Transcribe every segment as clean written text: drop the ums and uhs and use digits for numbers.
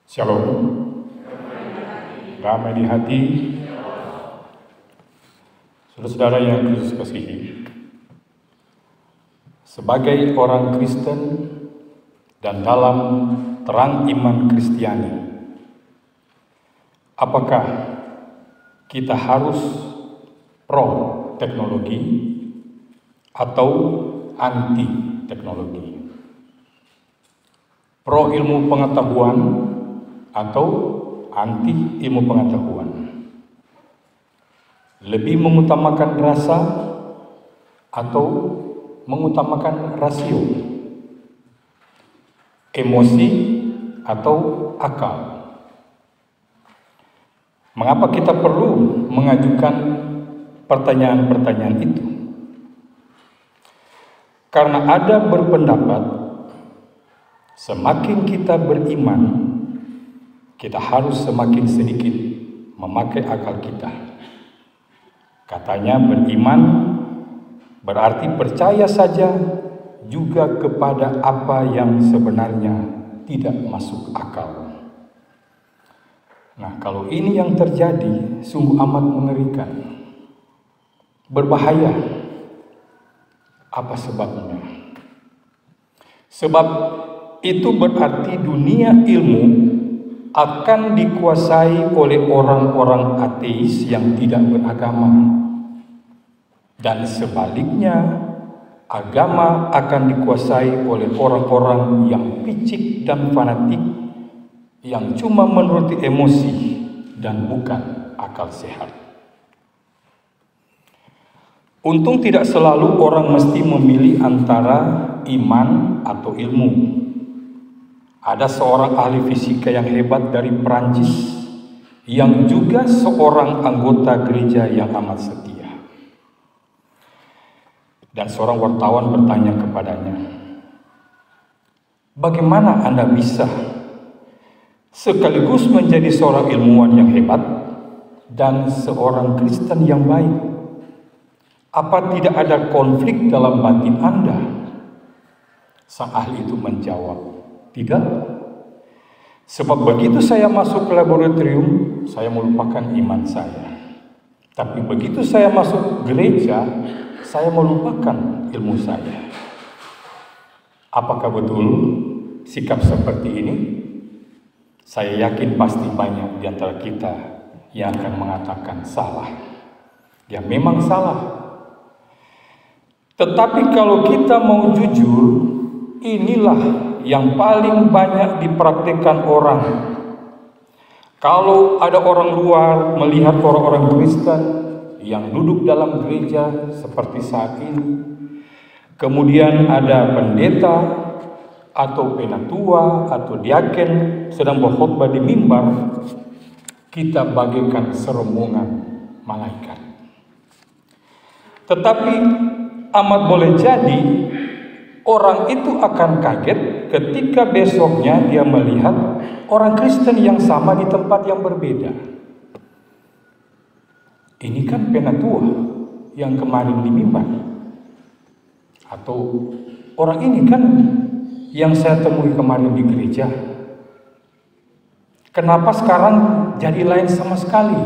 Shalom, damai di hati. Saudara-saudara yang Kristus kasihi, sebagai orang Kristen dan dalam terang iman Kristiani, apakah kita harus pro teknologi atau anti teknologi? Pro ilmu pengetahuan atau anti ilmu pengetahuan? Lebih mengutamakan rasa atau mengutamakan rasio? Emosi atau akal? Mengapa kita perlu mengajukan pertanyaan-pertanyaan itu? Karena ada berpendapat semakin kita beriman, kita harus semakin sedikit memakai akal kita. Katanya beriman berarti percaya saja juga kepada apa yang sebenarnya tidak masuk akal. Nah, kalau ini yang terjadi sungguh amat mengerikan, berbahaya. Apa sebabnya? Sebab itu berarti dunia ilmu akan dikuasai oleh orang-orang ateis yang tidak beragama, dan sebaliknya agama akan dikuasai oleh orang-orang yang picik dan fanatik, yang cuma menuruti emosi dan bukan akal sehat. Untung tidak selalu orang mesti memilih antara iman atau ilmu. Ada seorang ahli fisika yang hebat dari Perancis yang juga seorang anggota gereja yang amat setia. Dan seorang wartawan bertanya kepadanya, "Bagaimana Anda bisa sekaligus menjadi seorang ilmuwan yang hebat dan seorang Kristen yang baik? Apa tidak ada konflik dalam batin Anda?" Sang ahli itu menjawab, "Tidak. Sebab begitu saya masuk ke laboratorium, saya melupakan iman saya. Tapi begitu saya masuk gereja, saya melupakan ilmu saya." Apakah betul sikap seperti ini? Saya yakin pasti banyak di antara kita yang akan mengatakan salah. Ya, memang salah. Tetapi kalau kita mau jujur, inilah yang paling banyak dipraktikkan orang. Kalau ada orang luar melihat orang-orang Kristen yang duduk dalam gereja seperti saat ini, kemudian ada pendeta atau penatua atau diaken sedang berkhotbah di mimbar, kita bagaikan serombongan malaikat. Tetapi amat boleh jadi orang itu akan kaget ketika besoknya dia melihat orang Kristen yang sama di tempat yang berbeda. Ini kan penatua yang kemarin di mimbar. Atau orang ini kan yang saya temui kemarin di gereja. Kenapa sekarang jadi lain sama sekali?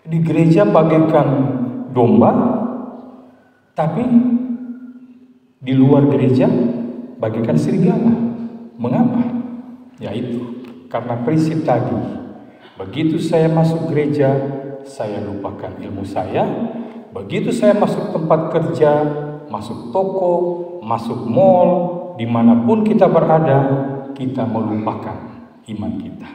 Di gereja bagaikan domba, tapi di luar gereja bagaikan serigala. Mengapa? Yaitu karena prinsip tadi. Begitu saya masuk gereja, saya lupakan ilmu saya. Begitu saya masuk tempat kerja, masuk toko, masuk mall, dimanapun kita berada, kita melupakan iman kita.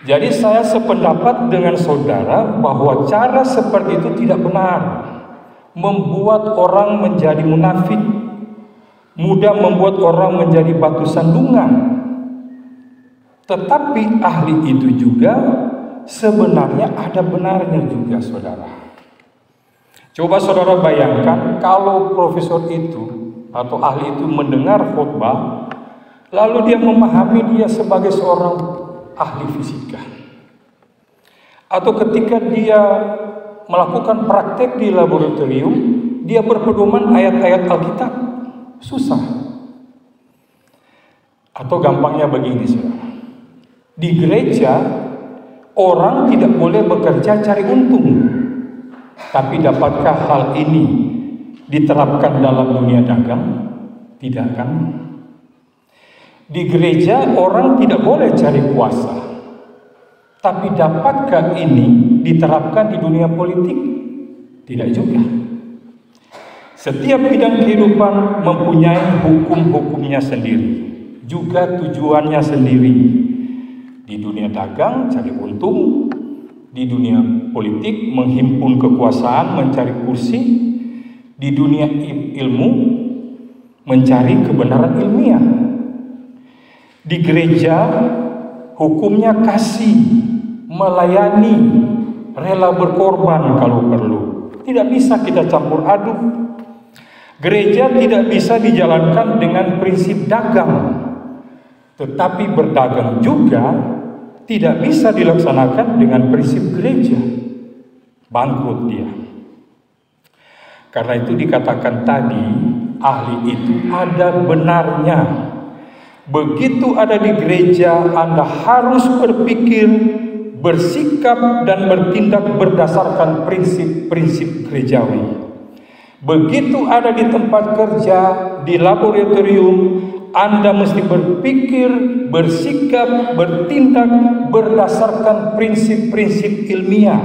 Jadi saya sependapat dengan saudara bahwa cara seperti itu tidak benar. Membuat orang menjadi munafik, mudah membuat orang menjadi batu sandungan. Tetapi ahli itu juga sebenarnya ada benarnya juga, saudara. Coba saudara bayangkan kalau profesor itu atau ahli itu mendengar khotbah, lalu dia memahami dia sebagai seorang ahli fisika. Atau ketika dia melakukan praktek di laboratorium, dia berpedoman ayat-ayat Alkitab. Susah. Atau gampangnya begini, saudara. Di gereja, orang tidak boleh bekerja cari untung. Tapi dapatkah hal ini diterapkan dalam dunia dagang? Tidak kan? Di gereja, orang tidak boleh cari kuasa. Tapi dapatkah ini diterapkan di dunia politik? Tidak juga. Setiap bidang kehidupan mempunyai hukum-hukumnya sendiri, juga tujuannya sendiri. Di dunia dagang cari untung, di dunia politik menghimpun kekuasaan, mencari kursi, di dunia ilmu mencari kebenaran ilmiah. Di gereja hukumnya kasih, melayani, rela berkorban kalau perlu. Tidak bisa kita campur aduk. Gereja tidak bisa dijalankan dengan prinsip dagang, tetapi berdagang juga tidak bisa dilaksanakan dengan prinsip gereja. Bangkrut dia. Karena itu dikatakan tadi, ahli itu ada benarnya. Begitu ada di gereja, Anda harus berpikir, bersikap, dan bertindak berdasarkan prinsip-prinsip gerejawi. Begitu ada di tempat kerja, di laboratorium, Anda mesti berpikir, bersikap, bertindak berdasarkan prinsip-prinsip ilmiah.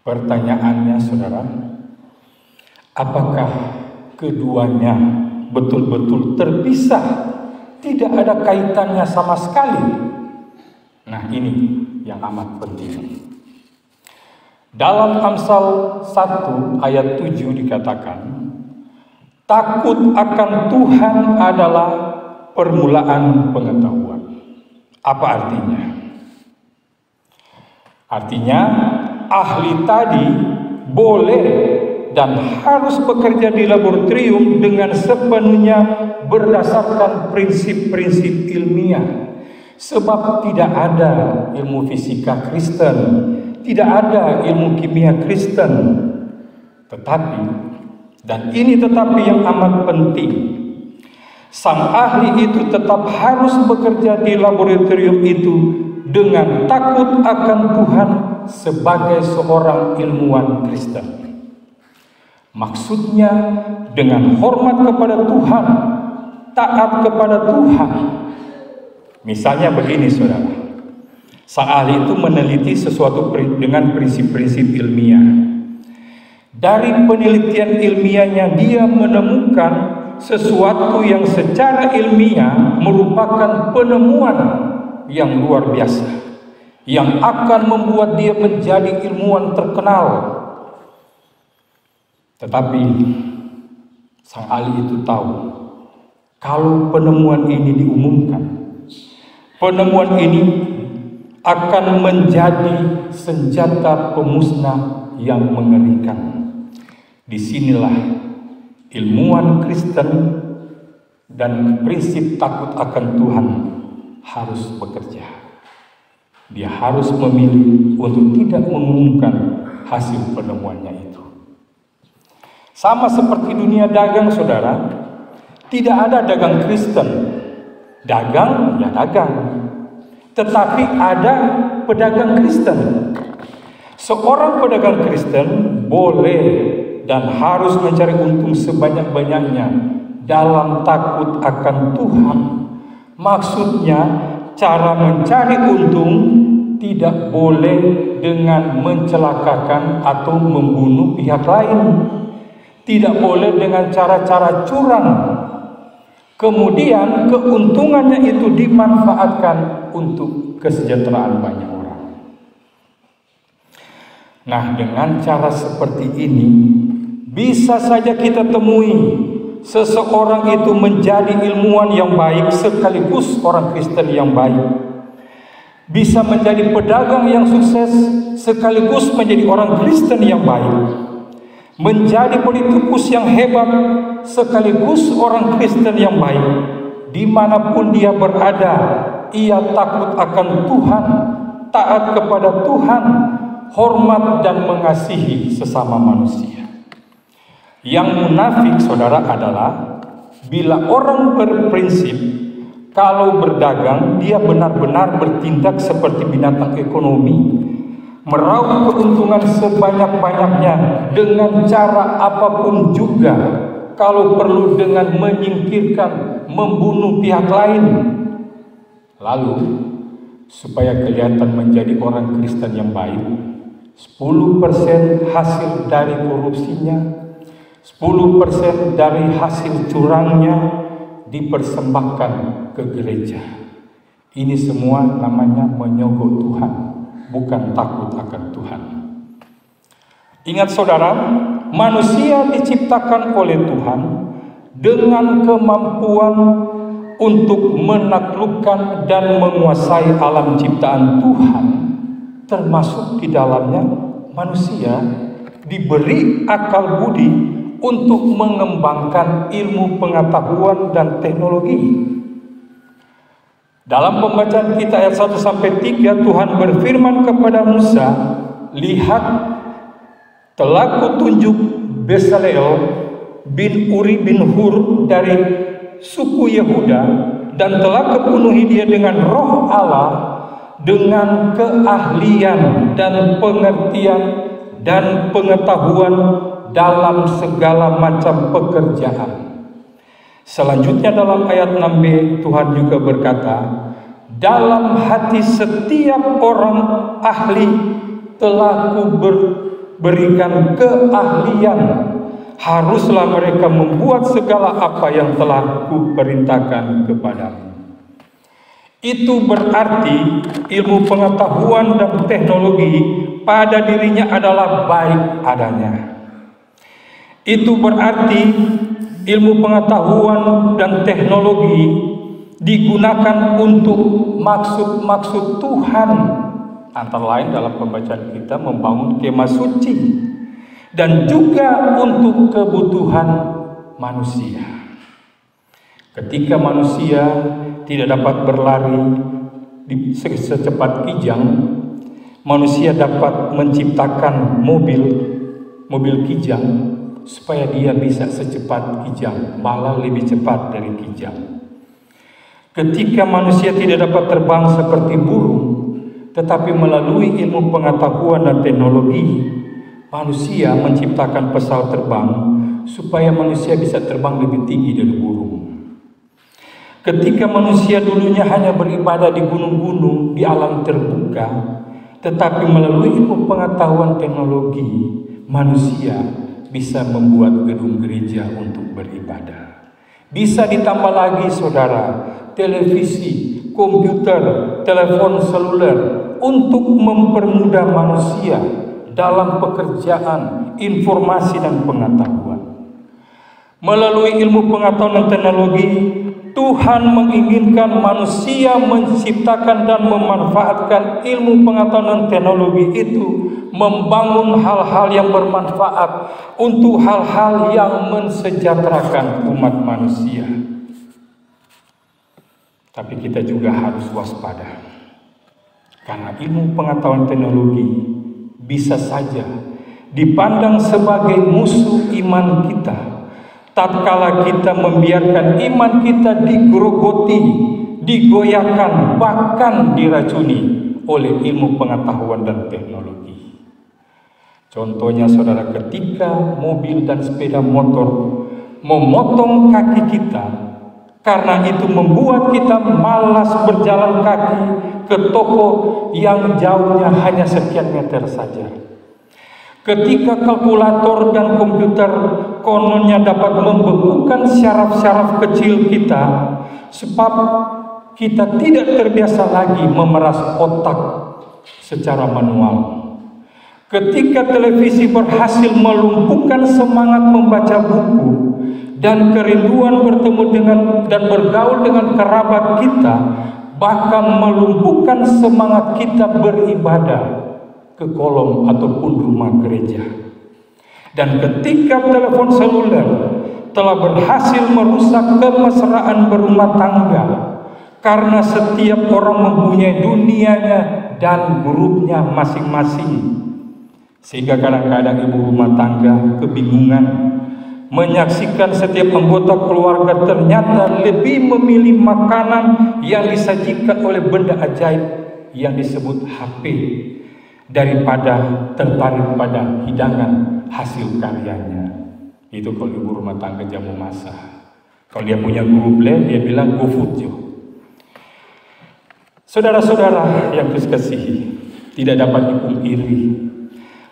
Pertanyaannya, saudara, apakah keduanya betul-betul terpisah? Tidak ada kaitannya sama sekali. Nah, ini yang amat penting. Dalam Amsal 1 ayat 7 dikatakan, takut akan Tuhan adalah permulaan pengetahuan. Apa artinya? Artinya, ahli tadi boleh dan harus bekerja di laboratorium dengan sepenuhnya berdasarkan prinsip-prinsip ilmiah. Sebab tidak ada ilmu fisika Kristen, tidak ada ilmu kimia Kristen. Tetapi, dan ini tetapi yang amat penting, sang ahli itu tetap harus bekerja di laboratorium itu dengan takut akan Tuhan sebagai seorang ilmuwan Kristen. Maksudnya dengan hormat kepada Tuhan, taat kepada Tuhan. Misalnya begini, saudara. Sang ahli itu meneliti sesuatu dengan prinsip-prinsip ilmiah. Dari penelitian ilmiahnya dia menemukan sesuatu yang secara ilmiah merupakan penemuan yang luar biasa, yang akan membuat dia menjadi ilmuwan terkenal. Tetapi sang ahli itu tahu, kalau penemuan ini diumumkan, penemuan ini akan menjadi senjata pemusnah yang mengerikan. Disinilah ilmuwan Kristen dan prinsip takut akan Tuhan harus bekerja. Dia harus memilih untuk tidak mengumumkan hasil penemuannya itu. Sama seperti dunia dagang, saudara, tidak ada dagang Kristen. Dagang, ya dagang. Tetapi ada pedagang Kristen. Seorang pedagang Kristen boleh dan harus mencari untung sebanyak-banyaknya dalam takut akan Tuhan. Maksudnya, cara mencari untung tidak boleh dengan mencelakakan atau membunuh pihak lain. Tidak boleh dengan cara-cara curang. Kemudian keuntungannya itu dimanfaatkan untuk kesejahteraan banyak orang. Nah, dengan cara seperti ini bisa saja kita temui seseorang itu menjadi ilmuwan yang baik sekaligus orang Kristen yang baik. Bisa menjadi pedagang yang sukses sekaligus menjadi orang Kristen yang baik. Menjadi politikus yang hebat sekaligus orang Kristen yang baik. Dimanapun dia berada, ia takut akan Tuhan, taat kepada Tuhan, hormat dan mengasihi sesama manusia. Yang munafik, saudara, adalah bila orang berprinsip Kalau berdagang, dia benar-benar bertindak seperti binatang ekonomi, meraup keuntungan sebanyak-banyaknya dengan cara apapun juga, kalau perlu dengan menyingkirkan, membunuh pihak lain. Lalu, supaya kelihatan menjadi orang Kristen yang baik, 10% hasil dari korupsinya, 10% dari hasil curangnya dipersembahkan ke gereja. Ini semua namanya menyogok Tuhan, bukan takut akan Tuhan. Ingat saudara, manusia diciptakan oleh Tuhan dengan kemampuan untuk menaklukkan dan menguasai alam ciptaan Tuhan, termasuk di dalamnya manusia diberi akal budi untuk mengembangkan ilmu pengetahuan dan teknologi. Dalam pembacaan kita ayat 1-3, Tuhan berfirman kepada Musa, "Lihat, telah kutunjuk Bezalel bin Uri bin Hur dari suku Yehuda, dan telah kupenuhi dia dengan roh Allah, dengan keahlian dan pengertian dan pengetahuan dalam segala macam pekerjaan." Selanjutnya dalam ayat 6b, Tuhan juga berkata, "Dalam hati setiap orang ahli telah kuberikan keahlian. Haruslah mereka membuat segala apa yang telah kuperintahkan kepadamu." Itu berarti ilmu pengetahuan dan teknologi pada dirinya adalah baik adanya. Itu berarti ilmu pengetahuan dan teknologi digunakan untuk maksud-maksud Tuhan, antara lain dalam pembacaan kita membangun kemah suci, dan juga untuk kebutuhan manusia. Ketika manusia tidak dapat berlari secepat kijang, manusia dapat menciptakan mobil kijang supaya dia bisa secepat kijang, malah lebih cepat dari kijang. Ketika manusia tidak dapat terbang seperti burung, tetapi melalui ilmu pengetahuan dan teknologi, manusia menciptakan pesawat terbang supaya manusia bisa terbang lebih tinggi dari burung. Ketika manusia dulunya hanya beribadah di gunung-gunung, di alam terbuka, tetapi melalui ilmu pengetahuan teknologi, manusia bisa membuat gedung gereja untuk beribadah. Bisa ditambah lagi saudara, televisi, komputer, telepon seluler untuk mempermudah manusia dalam pekerjaan, informasi dan pengetahuan. Melalui ilmu pengetahuan dan teknologi, Tuhan menginginkan manusia menciptakan dan memanfaatkan ilmu pengetahuan dan teknologi itu, membangun hal-hal yang bermanfaat untuk hal-hal yang mensejahterakan umat manusia. Tapi kita juga harus waspada, karena ilmu pengetahuan teknologi bisa saja dipandang sebagai musuh iman kita tatkala kita membiarkan iman kita digerogoti, digoyahkan, bahkan diracuni oleh ilmu pengetahuan dan teknologi. Contohnya saudara, ketika mobil dan sepeda motor memotong kaki kita, karena itu membuat kita malas berjalan kaki ke toko yang jauhnya hanya sekian meter saja. Ketika kalkulator dan komputer kononnya dapat membekukan syaraf-syaraf kecil kita, sebab kita tidak terbiasa lagi memeras otak secara manual. Ketika televisi berhasil melumpuhkan semangat membaca buku dan kerinduan bertemu dengan dan bergaul dengan kerabat kita, bahkan melumpuhkan semangat kita beribadah ke kolom ataupun rumah gereja. Dan ketika telepon seluler telah berhasil merusak kemesraan berumah tangga, karena setiap orang mempunyai dunianya dan grupnya masing-masing, sehingga kadang-kadang ibu rumah tangga kebingungan menyaksikan setiap anggota keluarga ternyata lebih memilih makanan yang disajikan oleh benda ajaib yang disebut HP daripada tertarik pada hidangan hasil karyanya. Itu kalau ibu rumah tangga jamu masak. Kalau dia punya grup lain, dia bilang GoFood jo. Saudara-saudara yang kasihi, tidak dapat dipungkiri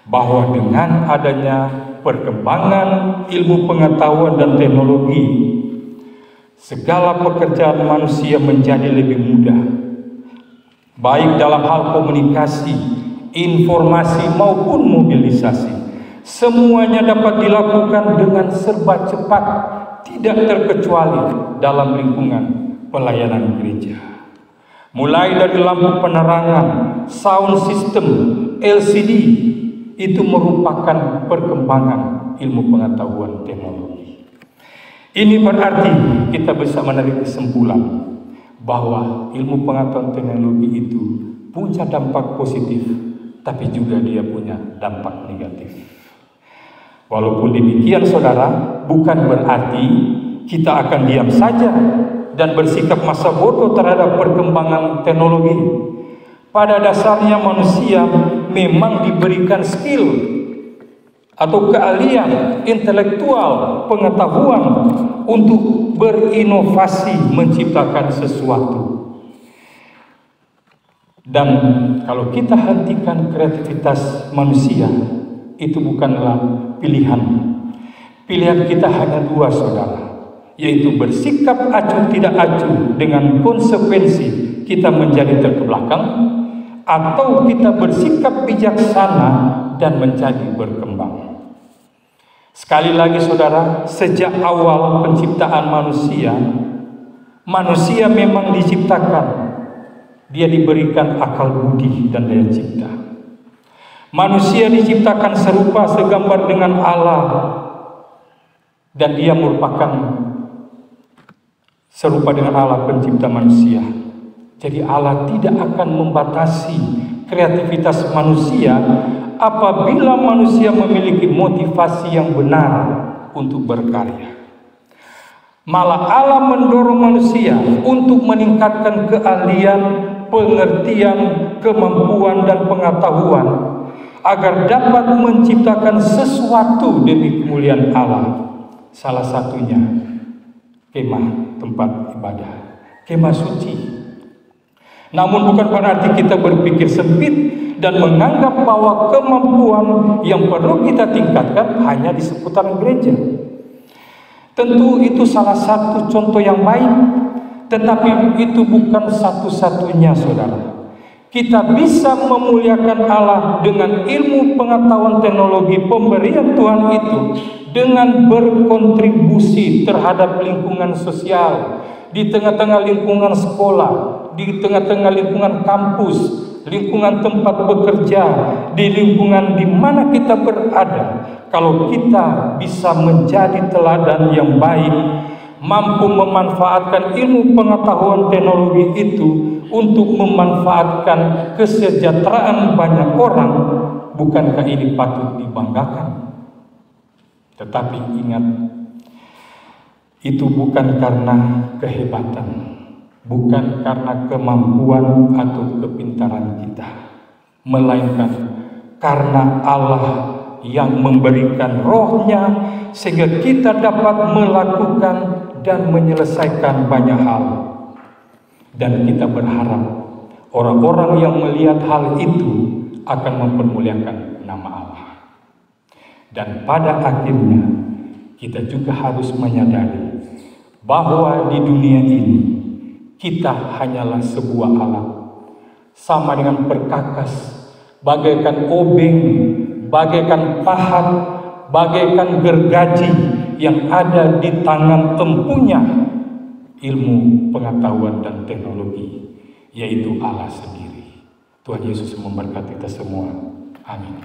bahwa dengan adanya perkembangan ilmu pengetahuan dan teknologi, segala pekerjaan manusia menjadi lebih mudah, baik dalam hal komunikasi, informasi maupun mobilisasi. Semuanya dapat dilakukan dengan serba cepat, tidak terkecuali dalam lingkungan pelayanan gereja. Mulai dari lampu penerangan, sound system, LCD, itu merupakan perkembangan ilmu pengetahuan teknologi. Ini berarti kita bisa menarik kesimpulan bahwa ilmu pengetahuan teknologi itu punya dampak positif, tapi juga dia punya dampak negatif. Walaupun demikian saudara, bukan berarti kita akan diam saja dan bersikap masa bodoh terhadap perkembangan teknologi. Pada dasarnya manusia memang diberikan skill atau keahlian intelektual, pengetahuan untuk berinovasi, menciptakan sesuatu. Dan kalau kita hentikan kreativitas manusia, itu bukanlah pilihan. Pilihan kita hanya dua saudara, yaitu bersikap acuh tidak acuh dengan konsekuensi kita menjadi terbelakang, atau kita bersikap bijaksana dan menjadi berkembang. Sekali lagi saudara, sejak awal penciptaan manusia, manusia memang diciptakan, dia diberikan akal budi dan daya cipta. Manusia diciptakan serupa segambar dengan Allah, dan dia merupakan serupa dengan Allah pencipta manusia. Jadi Allah tidak akan membatasi kreativitas manusia apabila manusia memiliki motivasi yang benar untuk berkarya. Malah Allah mendorong manusia untuk meningkatkan keahlian, pengertian, kemampuan dan pengetahuan agar dapat menciptakan sesuatu demi kemuliaan Allah. Salah satunya kemah tempat ibadah, kemah suci. Namun bukan berarti kita berpikir sempit dan menganggap bahwa kemampuan yang perlu kita tingkatkan hanya di seputaran gereja. Tentu itu salah satu contoh yang baik, tetapi itu bukan satu-satunya saudara. Kita bisa memuliakan Allah dengan ilmu pengetahuan teknologi pemberian Tuhan itu dengan berkontribusi terhadap lingkungan sosial, di tengah-tengah lingkungan sekolah, di tengah-tengah lingkungan kampus, lingkungan tempat bekerja, di lingkungan di mana kita berada. Kalau kita bisa menjadi teladan yang baik, mampu memanfaatkan ilmu pengetahuan teknologi itu untuk memanfaatkan kesejahteraan banyak orang, bukankah ini patut dibanggakan? Tetapi ingat, itu bukan karena kehebatan, bukan karena kemampuan atau kepintaran kita, melainkan karena Allah yang memberikan rohnya sehingga kita dapat melakukan dan menyelesaikan banyak hal. Dan kita berharap orang-orang yang melihat hal itu akan mempermuliakan nama Allah. Dan pada akhirnya kita juga harus menyadari bahwa di dunia ini kita hanyalah sebuah alat, sama dengan perkakas, bagaikan obeng, bagaikan pahat, bagaikan gergaji yang ada di tangan empunya ilmu pengetahuan dan teknologi, yaitu Allah sendiri. Tuhan Yesus memberkati kita semua. Amin.